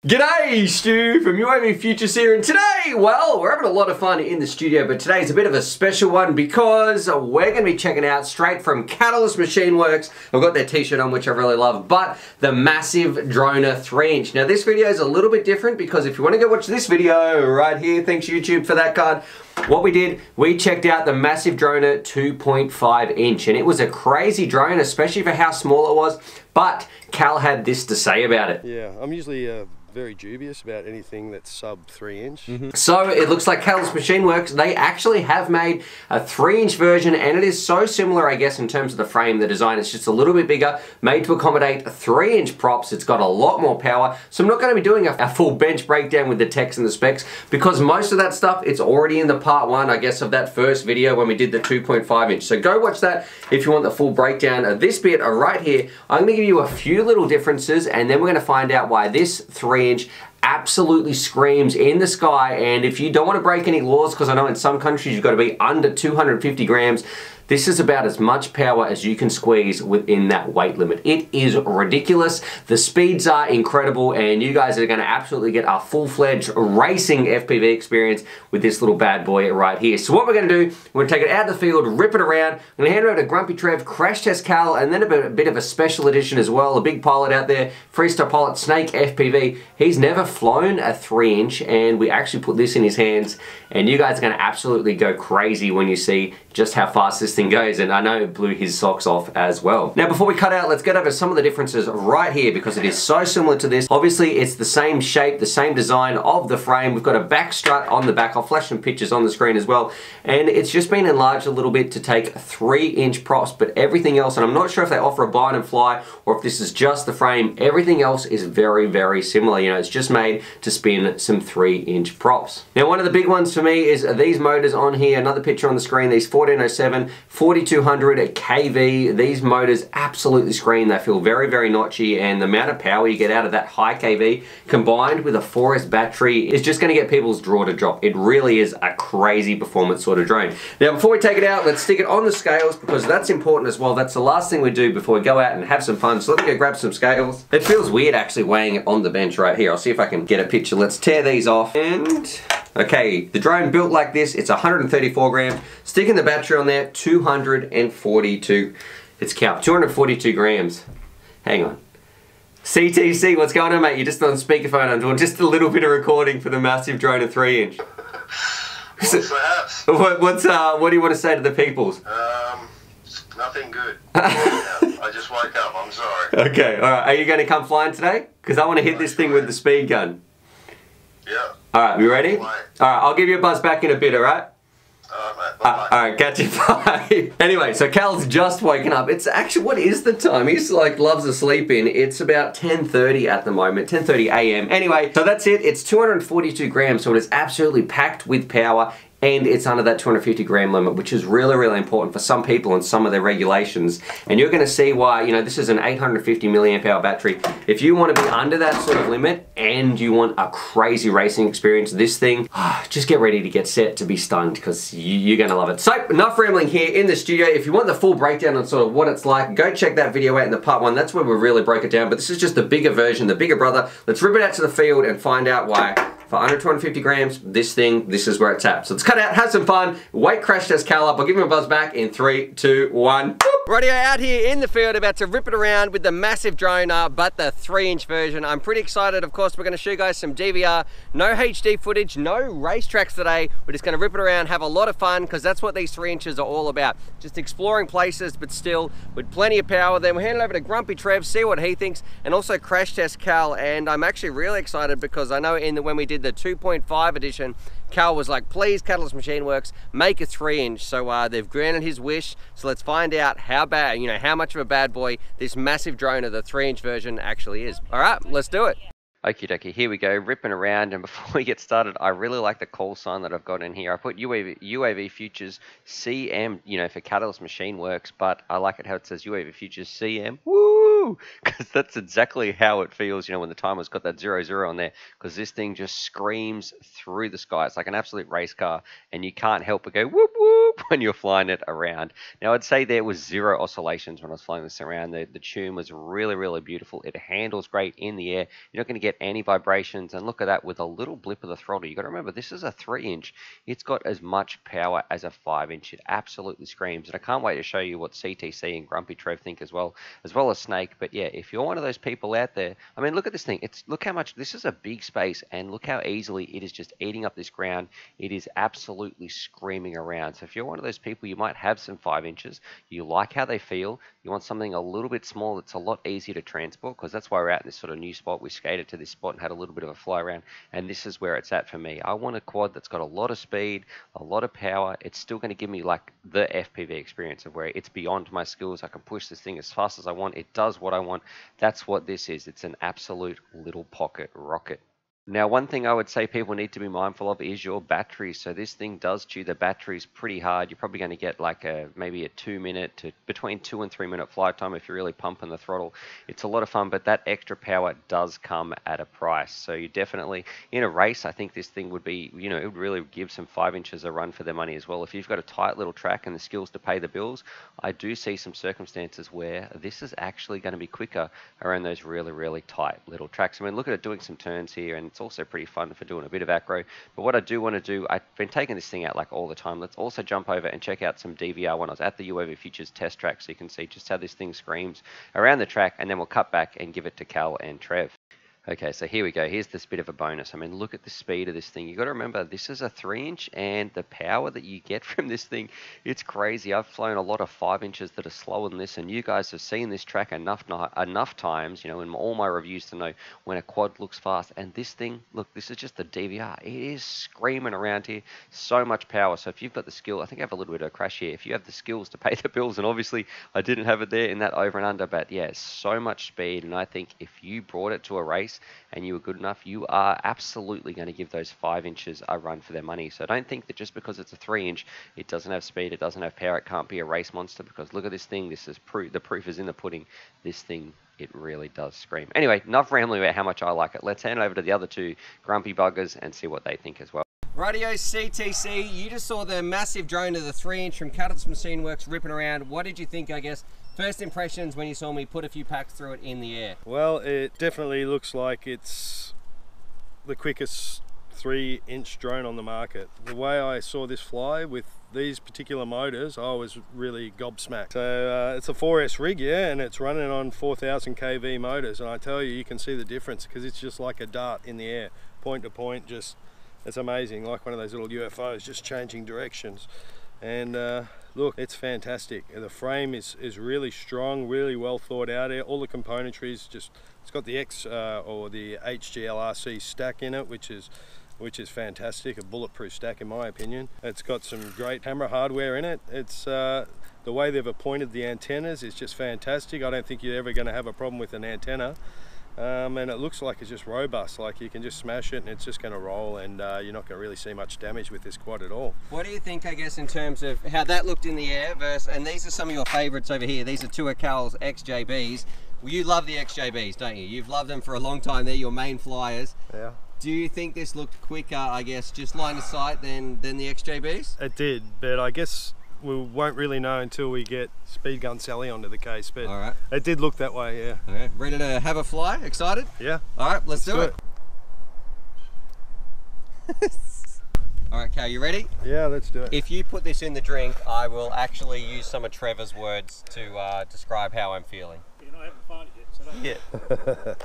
G'day, Stu from UAVfutures here, and today, well, we're having a lot of fun in the studio, but today's a bit of a special one because we're going to be checking out straight from Catalyst Machine Works. I've got their t-shirt on, which I really love, but the massive Droner 3-inch. Now, this video is a little bit different because if you want to go watch this video right here, thanks YouTube for that card, what we did, we checked out the massive Droner 2.5-inch, and it was a crazy drone, especially for how small it was, but Cal had this to say about it. Yeah, I'm usually very dubious about anything that's sub 3-inch. So it looks like Catalyst Machine Works, they actually have made a 3-inch version, and it is so similar, I guess, in terms of the frame, the design. It's just a little bit bigger, made to accommodate 3-inch props. It's got a lot more power. So I'm not going to be doing a full bench breakdown with the text and the specs because most of that stuff, it's already in the part 1, I guess, of that first video when we did the 2.5-inch. So go watch that if you want the full breakdown of this bit right here. I'm going to give you a few little differences, and then we're going to find out why this 3-inch absolutely screams in the sky. And if you don't want to break any laws, because I know in some countries you've got to be under 250 grams, this is about as much power as you can squeeze within that weight limit. It is ridiculous. The speeds are incredible, and you guys are going to absolutely get a full-fledged racing FPV experience with this little bad boy right here. So what we're going to do, we're going to take it out of the field, rip it around. I'm going to hand it over to Grumpy Trev, Crash Test Cal, and then a bit of a special edition as well, a big pilot out there, freestyle pilot Snake FPV. He's never flown a 3-inch, and we actually put this in his hands, and you guys are going to absolutely go crazy when you see just how fast this thing goes, and I know it blew his socks off as well. Now before we cut out, let's get over some of the differences right here because it is so similar to this. Obviously it's the same shape, the same design of the frame. We've got a back strut on the back. I'll flash some pictures on the screen as well, and it's just been enlarged a little bit to take 3-inch props, but everything else, and I'm not sure if they offer a bind and fly or if this is just the frame, everything else is very, very similar. You know, it's just made to spin some 3-inch props. Now one of the big ones for me is these motors on here. Another picture on the screen, these 1407, 4200 kV. These motors absolutely scream. They feel very, very notchy, and the amount of power you get out of that high kV combined with a 4S battery is just going to get people's jaw to drop. It really is a crazy performance sort of drone. Now before we take it out, let's stick it on the scales because that's important as well. That's the last thing we do before we go out and have some fun. So let me go grab some scales. It feels weird actually weighing it on the bench right here. I'll see if I can get a picture. Let's tear these off. And okay, the drone built like this, it's 134 grams. Sticking the battery on there, 242. It's count, 242 grams. Hang on. CTC, what's going on, mate? You're just on speakerphone. I'm doing just a little bit of recording for the massive Droner 3-inch. What's that? What do you want to say to the peoples? Nothing good. I just woke up, I'm sorry. Okay, alright. Are you going to come flying today? Because I want to hit this thing with the speed gun. Yeah. Alright, you ready? Alright, I'll give you a buzz back in a bit, alright? Alright, mate. Bye-bye. Alright, catch you. Bye. Anyway, so Cal's just woken up. It's actually, what is the time? He's like, loves to sleep in. It's about 10:30 at the moment, 10:30 a.m. Anyway, so that's it. It's 242 grams, so it is absolutely packed with power. And it's under that 250 gram limit, which is really, really important for some people and some of their regulations. And you're gonna see why, you know, this is an 850 milliamp hour battery. If you wanna be under that sort of limit and you want a crazy racing experience, this thing, just get ready to get set to be stunned because you're gonna love it. So, enough rambling here in the studio. If you want the full breakdown on sort of what it's like, go check that video out in the part 1. That's where we really broke it down, but this is just the bigger version, the bigger brother. Let's rip it out to the field and find out why. For under 250 grams, this is where it's at. So let's cut out, have some fun, wake Crash Test Cal up. I'll give him a buzz back in 3, 2, 1. Rightio, out here in the field, about to rip it around with the massive Droner, but the 3-inch version. I'm pretty excited. Of course, we're going to show you guys some DVR, no HD footage, no racetracks today. We're just going to rip it around, have a lot of fun, because that's what these 3-inches are all about. Just exploring places, but still with plenty of power. Then we'll hand it over to Grumpy Trev, see what he thinks, and also Crash Test Cal. And I'm actually really excited because I know when we did the 2.5 edition, Cal was like, please, Catalyst Machine Works, make a 3-inch. So they've granted his wish. So let's find out how bad, you know, how much of a bad boy this massive Droner, the 3-inch version, actually is. All right, let's do it. Okie dokie, here we go, ripping around, and before we get started, I really like the call sign that I've got in here. I put UAVfutures CM, you know, for Catalyst Machine Works, but I like it how it says UAVfutures CM, woo, because that's exactly how it feels, you know, when the timer's got that 00 on there, because this thing just screams through the sky. It's like an absolute race car, and you can't help but go whoop whoop when you're flying it around. Now, I'd say there was 0 oscillations when I was flying this around. The tune was really, really beautiful. It handles great in the air. You're not going to get any vibrations. And look at that with a little blip of the throttle. You got to remember, this is a 3-inch. It's got as much power as a 5-inch. It absolutely screams. And I can't wait to show you what CTC and Grumpy Trev think as well as Snake. But yeah, if you're one of those people out there, I mean, look at this thing. Look how much, this is a big space, and look how easily it is just eating up this ground. It is absolutely screaming around. So if you're one of those people, you might have some 5-inches, you like how they feel, you want something a little bit small that's a lot easier to transport, because that's why we're out in this sort of new spot. We skated to this spot and had a little bit of a fly around, and this is where it's at for me. I want a quad that's got a lot of speed, a lot of power. It's still going to give me like the FPV experience of where it's beyond my skills. I can push this thing as fast as I want. It does what I want. That's what this is. It's an absolute little pocket rocket. Now, one thing I would say people need to be mindful of is your batteries. So this thing does chew the batteries pretty hard. You're probably going to get like maybe a 2-minute to between 2 and 3 minute flight time if you're really pumping the throttle. It's a lot of fun, but that extra power does come at a price. So you definitely, in a race, I think this thing would be, you know, it would really give some 5-inches a run for their money as well. If you've got a tight little track and the skills to pay the bills, I do see some circumstances where this is actually going to be quicker around those really, really tight little tracks. I mean, look at it doing some turns here, and it's also pretty fun for doing a bit of acro. But what I do want to do, I've been taking this thing out like all the time. Let's also jump over and check out some DVR when I was at the UAVfutures test track, so you can see just how this thing screams around the track, and then we'll cut back and give it to Cal and Trev. Okay, so here we go. Here's this bit of a bonus. I mean, look at the speed of this thing. You've got to remember, this is a 3-inch, and the power that you get from this thing, it's crazy. I've flown a lot of 5-inches that are slower than this, and you guys have seen this track enough times, you know, in all my reviews to know when a quad looks fast. And this thing, look, this is just the DVR. It is screaming around here. So much power. So if you've got the skill, I think I have a little bit of a crash here. If you have the skills to pay the bills, and obviously I didn't have it there in that over and under, but yeah, so much speed. And I think if you brought it to a race, and you were good enough, you are absolutely going to give those 5-inches a run for their money. So don't think that just because it's a 3-inch, it doesn't have speed, it doesn't have power, it can't be a race monster, because look at this thing. This is the proof is in the pudding. This thing, it really does scream. Anyway, enough rambling about how much I like it. Let's hand it over to the other two grumpy buggers and see what they think as well. Radio CTC, you just saw the massive drone of the 3-inch from Cutters Machine Works ripping around. What did you think, I guess? First impressions when you saw me put a few packs through it in the air. Well, it definitely looks like it's the quickest 3-inch drone on the market. The way I saw this fly with these particular motors, I was really gobsmacked. So it's a 4S rig, yeah, and it's running on 4000 kV motors, and I tell you, you can see the difference, because it's just like a dart in the air, point to point. Just, it's amazing, like one of those little UFOs just changing directions. And look, it's fantastic. The frame is really strong, really well thought out here. All the componentry is just, it's got the or the HGLRC stack in it, which is fantastic, a bulletproof stack in my opinion. It's got some great camera hardware in it. It's the way they've appointed the antennas is just fantastic. I don't think you're ever going to have a problem with an antenna. And it looks like it's just robust, like you can just smash it and it's just going to roll, and you're not going to really see much damage with this quad at all. What do you think, I guess, in terms of how that looked in the air versus, and these are some of your favourites over here, these are two of Cal's XJBs. Well, you love the XJBs, don't you? You've loved them for a long time, they're your main flyers. Yeah. Do you think this looked quicker, I guess, just line of sight than the XJBs? It did, but I guess we won't really know until we get Speed Gun Sally onto the case, but all right, it did look that way, yeah. Okay, ready to have a fly? Excited? Yeah. All right, let's do it. All right, Cal, you ready? Yeah, let's do it. If you put this in the drink, I will actually use some of Trevor's words to describe how I'm feeling. You're not having fun yet, so don't. Yeah.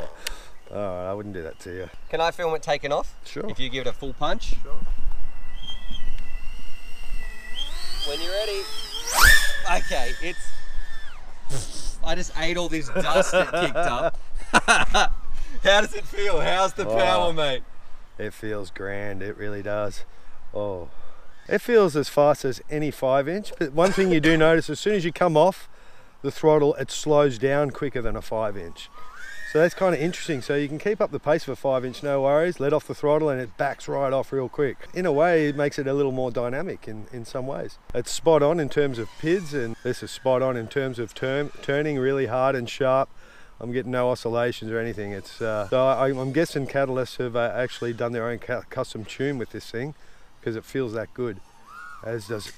All right, I wouldn't do that to you. Can I film it taking off? Sure. If you give it a full punch? Sure. When you're ready. Okay, it's... I just ate all this dust that kicked up. How does it feel? How's the power, mate? It feels grand, it really does. Oh, it feels as fast as any 5-inch, but one thing you do notice, as soon as you come off the throttle, it slows down quicker than a 5-inch. So that's kind of interesting. So you can keep up the pace of a 5-inch, no worries, let off the throttle and it backs right off real quick. In a way, it makes it a little more dynamic in some ways. It's spot on in terms of PIDs, and this is spot on in terms of turning really hard and sharp. I'm getting no oscillations or anything. It's so I'm guessing Catalyst have actually done their own custom tune with this thing, because it feels that good. As does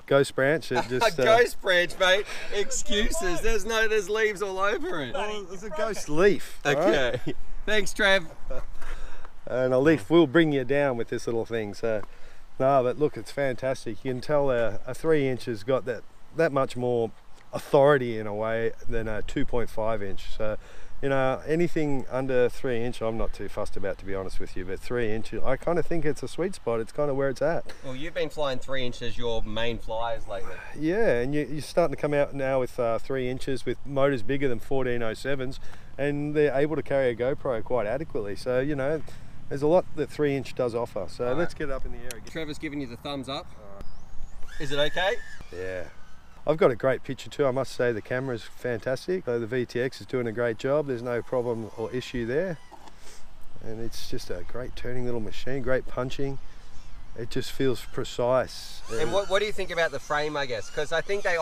Ghost Branch. It just Ghost Branch, mate. Excuses. There's leaves all over it. Well, it's a ghost leaf. Okay. Right? Thanks, Trev. And a leaf will bring you down with this little thing. So, no, but look, it's fantastic. You can tell a 3 inch has got that much more authority in a way than a 2.5 inch. So, you know, anything under 3 inch I'm not too fussed about, to be honest with you, but 3 inch I kind of think it's a sweet spot. It's kind of where it's at. Well, you've been flying 3 inch as your main flyers lately. Yeah, and you're starting to come out now with 3 inches with motors bigger than 1407s, and they're able to carry a GoPro quite adequately. So, you know, there's a lot that 3 inch does offer. So let's get up in the air again. Trevor's giving you the thumbs up. Is it okay? Yeah. I've got a great picture too, I must say. The camera is fantastic. So the VTX is doing a great job. There's no problem or issue there. And it's just a great turning little machine, great punching. It just feels precise. And what do you think about the frame, I guess? Because I think they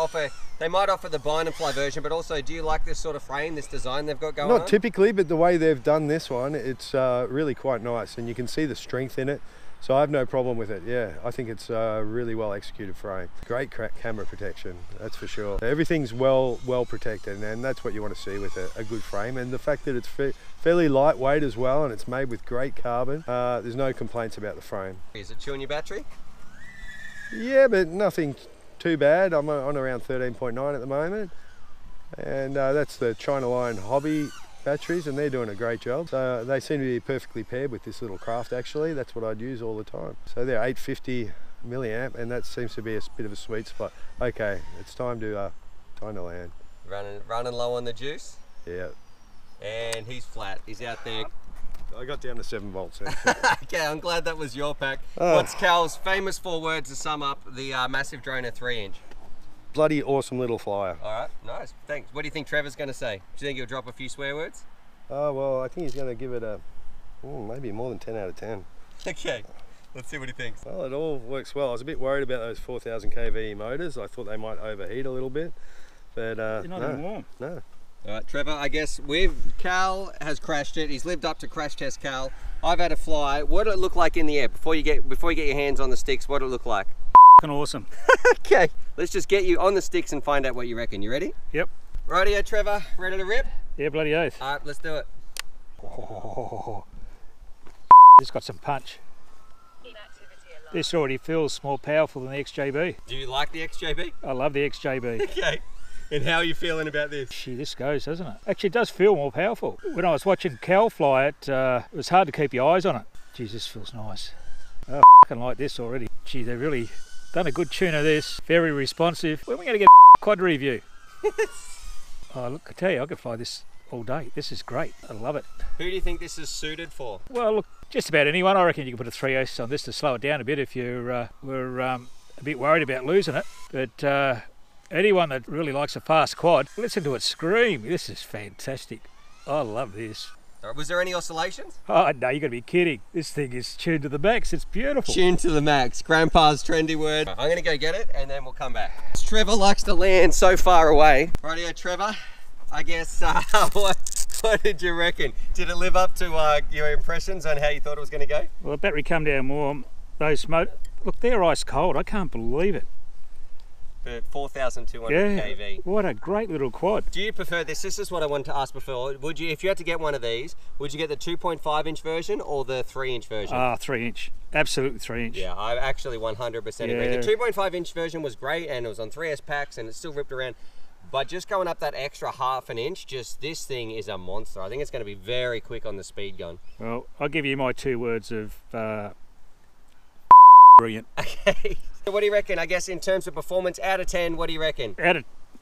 might offer the bind and fly version, but also, do you like this sort of frame, this design they've got going on? Not typically, but the way they've done this one, it's really quite nice, and you can see the strength in it. So I have no problem with it. Yeah, I think it's a really well executed frame. Great camera protection, that's for sure. Everything's well protected, and that's what you want to see with a good frame. And the fact that it's fairly lightweight as well, and it's made with great carbon. There's no complaints about the frame. Is it chewing your battery? Yeah, but nothing too bad. I'm on around 13.9 at the moment, and that's the China Line Hobby batteries, and they're doing a great job. So they seem to be perfectly paired with this little craft. Actually, that's what I'd use all the time. So they're 850 milliamp, and that seems to be a bit of a sweet spot. Okay, it's time to land. Running low on the juice. Yeah. And he's flat. He's out there. I got down to 7 volts. Okay, I'm glad that was your pack. What's Cal's famous 4 words to sum up the massive drone at 3 inch? Bloody awesome little flyer. All right, nice, thanks. What do you think Trevor's going to say? Do you think he'll drop a few swear words? Oh, well, I think he's going to give it a, maybe more than 10 out of 10. Okay, let's see what he thinks. Well, it all works well. I was a bit worried about those 4,000 kV motors. I thought they might overheat a little bit, but You're not even warm. No. All right, Trevor, I guess Cal has crashed it. He's lived up to crash test Cal. I've had a fly. What did it look like in the air? Before you get your hands on the sticks, what did it look like? Awesome. Okay, let's just get you on the sticks and find out what you reckon. You ready? Yep. Rightio, Trevor, ready to rip? Yeah, bloody oath. All right, let's do it. Oh, it's got some punch. This already feels more powerful than the XJB. Do you like the XJB? I love the XJB. Okay. And how are you feeling about this? Gee, this goes, doesn't it? Actually, it does feel more powerful. When I was watching Cal fly it, it was hard to keep your eyes on it. Geez, this feels nice. Oh, I fucking like this already. Gee, they've really done a good tune of this. Very responsive. When are we going to get a quad review? Oh, look, I tell you, I could fly this all day. This is great. I love it. Who do you think this is suited for? Well, look, just about anyone. I reckon you can put a 3/8 on this to slow it down a bit if you were a bit worried about losing it. But anyone that really likes a fast quad, listen to it scream. This is fantastic. I love this. Was there any oscillations? Oh, no, you got to be kidding. This thing is tuned to the max. It's beautiful. Tuned to the max. Grandpa's trendy word. I'm going to go get it and then we'll come back. Trevor likes to land so far away. Rightio, Trevor. I guess, what did you reckon? Did it live up to your impressions on how you thought it was going to go? Well, the battery come down warm. Those look, they're ice cold. I can't believe it. For 4,200 kV. What a great little quad. Do you prefer this? This is what I wanted to ask before. Would you, if you had to get one of these, would you get the 2.5 inch version or the 3 inch version? 3 inch. Absolutely 3 inch. Yeah, I actually 100% agree. The 2.5 inch version was great and it was on 3S packs and it still ripped around. But just going up that extra half an inch, this thing is a monster. I think it's going to be very quick on the speed gun. Well, I'll give you my 2 words of brilliant. Okay. So what do you reckon? I guess in terms of performance, out of 10, what do you reckon?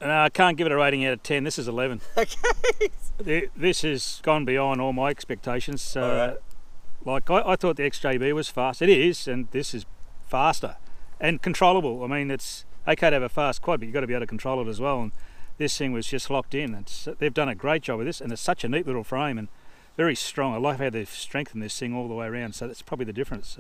I can't give it a rating out of 10. This is 11. Okay. This has gone beyond all my expectations. Right. Like I thought the XJB was fast. It is, and this is faster and controllable. I mean, it's okay to have a fast quad, but you've got to be able to control it as well. And this thing was just locked in. They've done a great job with this, and it's such a neat little frame and very strong. I like how they've strengthened this thing all the way around. So that's probably the difference.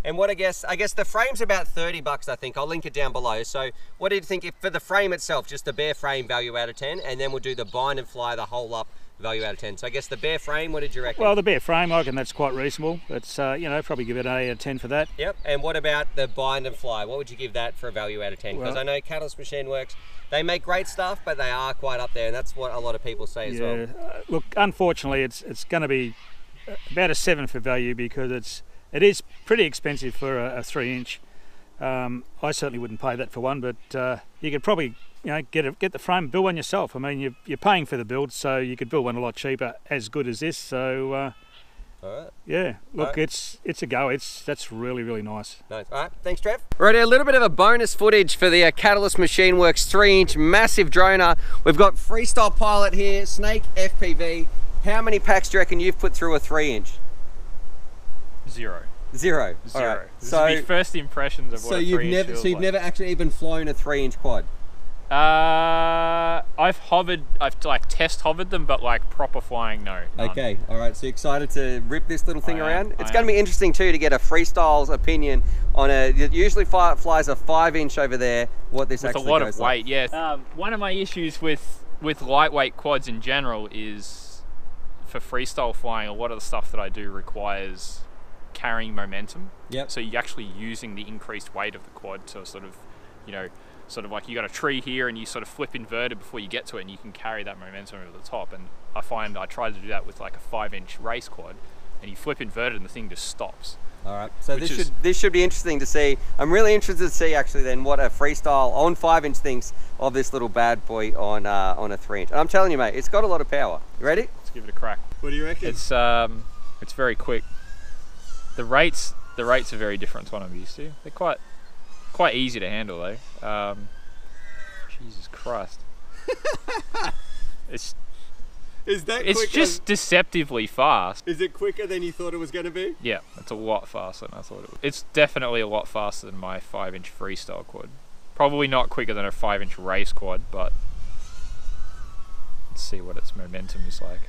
And what I guess the frame's about $30, I think. I'll link it down below. So what do you think for the frame itself, just the bare frame value out of 10, and then we'll do the bind and fly, the whole up value out of 10. So I guess the bare frame, what did you reckon? Well, the bare frame, I reckon that's quite reasonable. It's, you know, probably give it an 8 out of 10 for that. Yep. And what about the bind and fly? What would you give that for a value out of 10? Because I know Catalyst Machine Works, they make great stuff, but they are quite up there, and that's what a lot of people say as well. Look, unfortunately, it's going to be about a 7 for value because it is pretty expensive for a 3-inch. I certainly wouldn't pay that for one, but you could probably, you know, get the frame, build one yourself. I mean, you're paying for the build, so you could build one a lot cheaper, as good as this. So, all right. Yeah, look, it's a go. That's really, really nice. Nice. All right, thanks, Trev. Right, a little bit of a bonus footage for the Catalyst Machine Works 3-inch massive droner. We've got Freestyle Pilot here, Snake FPV. How many packs do you reckon you've put through a 3-inch? Zero. Zero. Zero. All right. This will be first impressions of what a 3-inch feels you've like. never actually even flown a 3-inch quad? I've like test hovered them, but like proper flying, no. None. Okay, all right, so you're excited to rip this little thing around? It's I going to be interesting too to get a Freestyle's opinion on it usually flies a 5-inch over there, what this with actually a lot goes of weight, yeah. One of my issues with lightweight quads in general is for freestyle flying, a lot of the stuff that I do requires carrying momentum. Yep. So you're actually using the increased weight of the quad to sort of, you know, sort of like you got a tree here and you sort of flip inverted before you get to it and you can carry that momentum over the top. And I find I try to do that with like a 5-inch race quad and you flip inverted and the thing just stops. All right, so this should be interesting to see. I'm really interested to see actually then what a Freestyle on 5-inch thinks of this little bad boy on a 3-inch. And I'm telling you, mate, it's got a lot of power. You ready? Let's give it a crack. What do you reckon? It's very quick. The rates are very different to what I'm used to. They're quite easy to handle though. Jesus Christ. It's just deceptively fast. Is it quicker than you thought it was going to be? Yeah, it's a lot faster than I thought it would. It's definitely a lot faster than my 5-inch freestyle quad. Probably not quicker than a 5-inch race quad, but let's see what its momentum is like.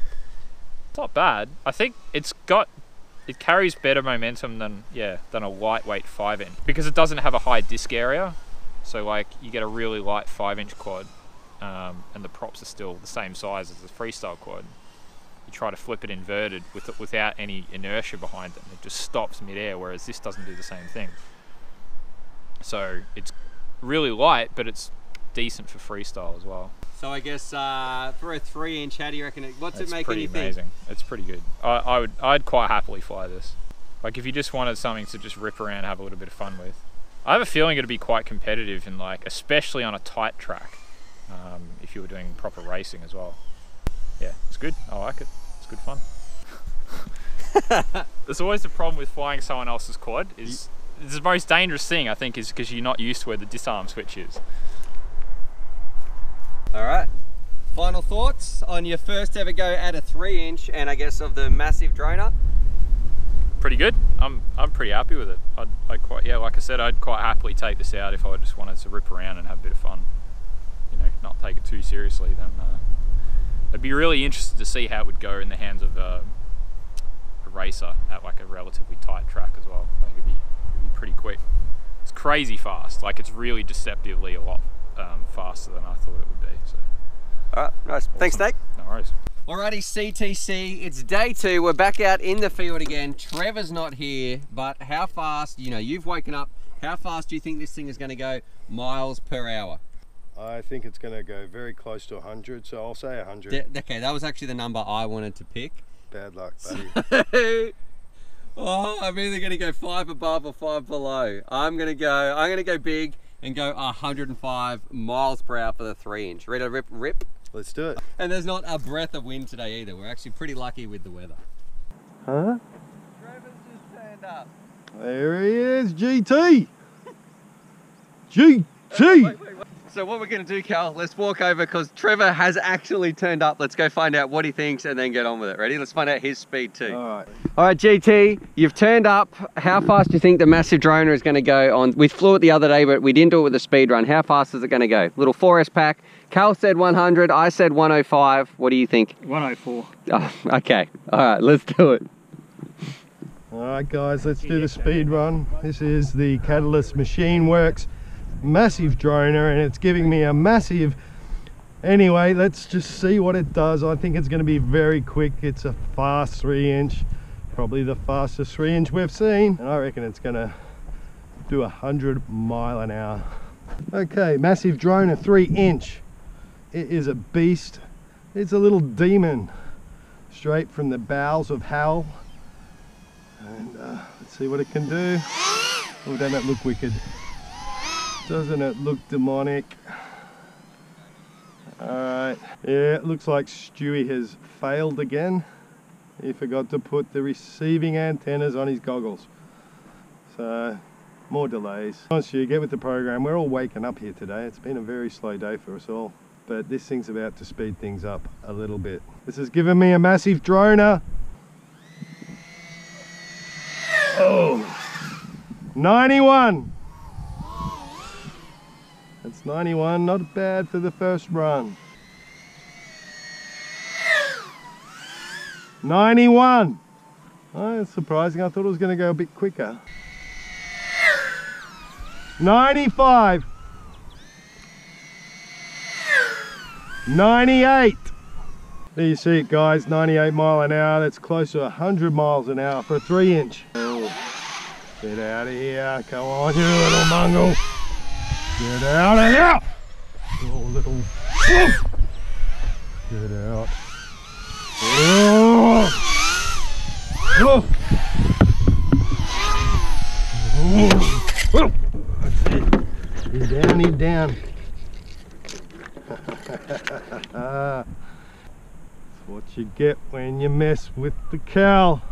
It's not bad. I think it carries better momentum than a lightweight 5-inch because it doesn't have a high disc area. So like you get a really light 5-inch quad and the props are still the same size as the freestyle quad. You try to flip it inverted without any inertia behind it and it just stops mid-air, whereas this doesn't do the same thing. So it's really light, but it's decent for freestyle as well. So I guess for a 3-inch, how do you reckon what's it making you think? It's pretty amazing. It's pretty good. I'd quite happily fly this. Like if you just wanted something to just rip around and have a little bit of fun with. I have a feeling it'd be quite competitive in like, especially on a tight track, if you were doing proper racing as well. Yeah, it's good. I like it. It's good fun. There's always the problem with flying someone else's quad. It's the most dangerous thing I think is because you're not used to where the disarm switch is. All right. Final thoughts on your first ever go at a 3-inch and I guess of the massive droner? Pretty good. I'm pretty happy with it. Like I said, I'd quite happily take this out if I just wanted to rip around and have a bit of fun. You know, not take it too seriously. Then I'd be really interested to see how it would go in the hands of a racer at like a relatively tight track as well. I think it'd be pretty quick. It's crazy fast. Like it's really deceptively a lot faster than I thought it would be. So. All right, nice. Awesome. Thanks, Snake. No worries. Alrighty, CTC, it's day 2. We're back out in the field again. Trevor's not here, but how fast, you know, you've woken up. How fast do you think this thing is going to go miles per hour? I think it's going to go very close to 100, so I'll say 100. Okay, that was actually the number I wanted to pick. Bad luck, buddy. Oh, I'm either going to go 5 above or 5 below. I'm going to go big and go 105 miles per hour for the 3-inch. Ready to rip? Let's do it. And there's not a breath of wind today either. We're actually pretty lucky with the weather. Huh? Trevor's just turned up. There he is, GT. GT. Wait. So what we're going to do, Cal, let's walk over because Trevor has actually turned up. Let's go find out what he thinks and then get on with it. Ready? Let's find out his speed too. All right. All right, GT, you've turned up. How fast do you think the massive droner is going to go on? We flew it the other day, but we didn't do it with a speed run. How fast is it going to go? Little 4S pack. Cal said 100. I said 105. What do you think? 104. Oh, okay. All right, let's do it. All right, guys, let's do the speed run. This is the Catalyst Machine Works massive droner, and it's giving me a massive Anyway, let's just see what it does. I think it's going to be very quick. It's a fast 3-inch, probably the fastest 3-inch we've seen, and I reckon it's going to do 100 miles an hour. Okay, massive drone, a 3-inch. It is a beast. It's a little demon straight from the bowels of hell. And let's see what it can do. Oh, doesn't it look wicked? Doesn't it look demonic? Alright, yeah, it looks like Stewie has failed again. He forgot to put the receiving antennas on his goggles. So, more delays. Once you get with the program, we're all waking up here today. It's been a very slow day for us all. But this thing's about to speed things up a little bit. This has given me a massive droner. Oh, 91. That's 91, not bad for the first run. 91. Oh, that's surprising. I thought it was going to go a bit quicker. 95. 98. There you see it, guys, 98 miles an hour. That's close to 100 miles an hour for a 3-inch. Oh, get out of here. Come on, you little mongrel. Get out of here! Oh, little... Get out. Oh. Oh. Oh. That's it. He's down, he's down. That's what you get when you mess with the cow.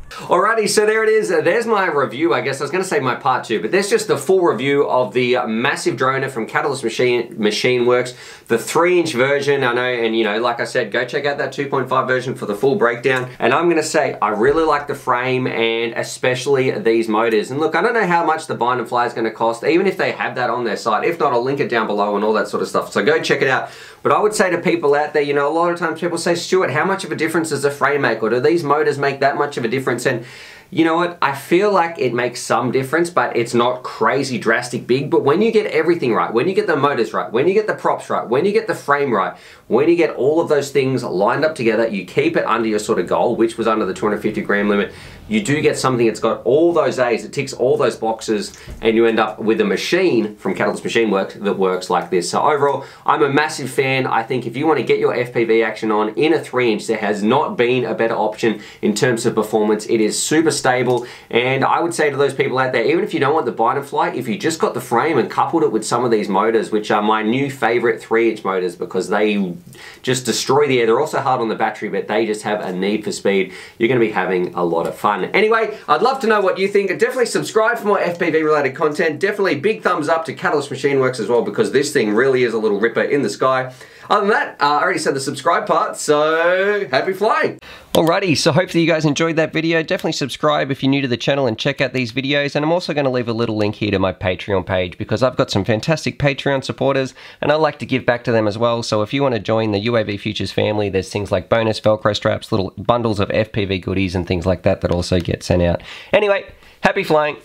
Alrighty, so there it is. There's my review. I guess I was going to say my part 2, but there's just the full review of the massive droner from Catalyst Machine Works, the 3-inch version. I know, and you know, like I said, go check out that 2.5 version for the full breakdown. And I'm going to say I really like the frame and especially these motors. And look, I don't know how much the bind and fly is going to cost, even if they have that on their site. If not, I'll link it down below and all that sort of stuff. So go check it out. But I would say to people out there, you know, a lot of times people say, Stuart, how much of a difference does the frame make? Or do these motors make that much of a difference? And you know what, I feel like it makes some difference, but it's not crazy drastic big. But when you get everything right, when you get the motors right, when you get the props right, when you get the frame right, when you get all of those things lined up together, you keep it under your sort of goal, which was under the 250 gram limit, you do get something that's got all those A's, it ticks all those boxes, and you end up with a machine from Catalyst Machine Works that works like this. So overall, I'm a massive fan. I think if you want to get your FPV action on in a 3-inch, there has not been a better option in terms of performance. It is super stable, and I would say to those people out there, even if you don't want the bind and fly, if you just got the frame and coupled it with some of these motors, which are my new favorite 3-inch motors because they just destroy the air. They're also hard on the battery, but they just have a need for speed. You're going to be having a lot of fun. Anyway, I'd love to know what you think. Definitely subscribe for more FPV related content. Definitely big thumbs up to Catalyst Machine Works as well, because this thing really is a little ripper in the sky. Other than that, I already said the subscribe part, so happy flying. Alrighty, so hopefully you guys enjoyed that video. Definitely subscribe if you're new to the channel and check out these videos. And I'm also going to leave a little link here to my Patreon page because I've got some fantastic Patreon supporters and I like to give back to them as well. So if you want to join the UAVfutures family, there's things like bonus Velcro straps, little bundles of FPV goodies and things like that that also get sent out. Anyway, happy flying.